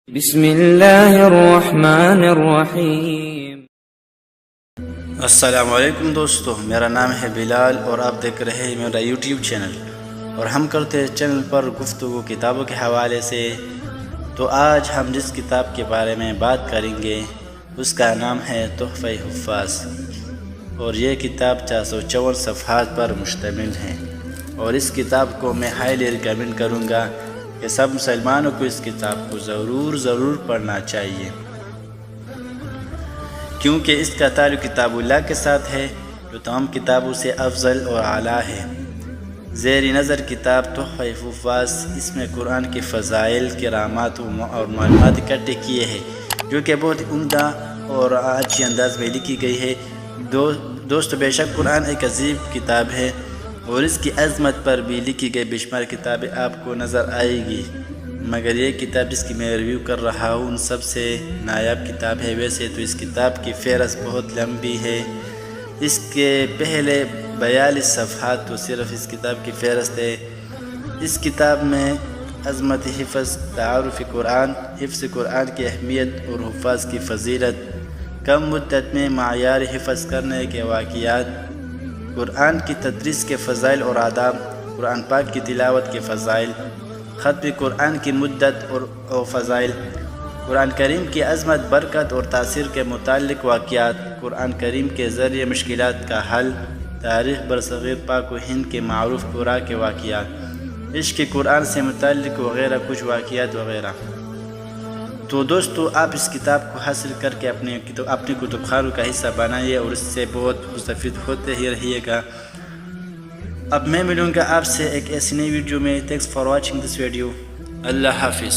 بسم اللہ الرحمن الرحیم۔ السلام علیکم دوستو، میرا نام ہے بلال اور آپ دیکھ رہے ہیں میرا یوٹیوب چینل، اور ہم کرتے ہیں چینل پر گفتگو کتابوں کے حوالے سے۔ تو آج ہم جس کتاب کے بارے میں بات کریں گے اس کا نام ہے تحفہ حفاظ، اور یہ کتاب 454 صفحات پر مشتمل ہے، اور اس کتاب کو میں ہائیلی ریکمینڈ کروں گا کہ سب مسلمانوں کو اس کتاب کو ضرور پڑھنا چاہیے، کیونکہ اس کا تعلق کتاب اللہ کے ساتھ ہے جو تمام کتابوں سے افضل اور اعلیٰ ہے۔ زیر نظر کتاب تحفہ حفاظ، اس میں قرآن کے فضائل، کرامات اور معلومات اکٹھے کیے ہیں جو کہ بہت عمدہ اور اچھے انداز میں لکھی گئی ہے۔ دوستو، بے شک قرآن ایک عظیم کتاب ہے، اور اس کی عظمت پر بھی لکھی گئی بے شمار کتابیں آپ کو نظر آئے گی، مگر یہ کتاب جس کی میں ریویو کر رہا ہوں ان سب سے نایاب کتاب ہے۔ ویسے تو اس کتاب کی فہرست بہت لمبی ہے، اس کے پہلے 42 صفحات تو صرف اس کتاب کی فہرست ہے۔ اس کتاب میں عظمت حفظ، تعارف قرآن، حفظ قرآن کی اہمیت اور حفاظ کی فضیلت، کم مدت میں معیار حفظ کرنے کے واقعات، قرآن کی تدریس کے فضائل اور آداب، قرآن پاک کی تلاوت کے فضائل، ختم قرآن کی مدت اور فضائل، قرآن کریم کی عظمت، برکت اور تاثیر کے متعلق واقعات، قرآن کریم کے ذریعے مشکلات کا حل، تاریخ برصغیر پاک و ہند کے معروف قرآ کے واقعات، عشق قرآن سے متعلق وغیرہ کچھ واقعات وغیرہ۔ تو دوستو، آپ اس کتاب کو حاصل کر کے اپنے کتب خانوں کا حصہ بنائیے اور اس سے بہت مستفید ہوتے ہی رہیے گا۔ اب میں ملوں گا آپ سے ایک ایسی نئی ویڈیو میں۔ Thanks for watching this video. اللہ حافظ۔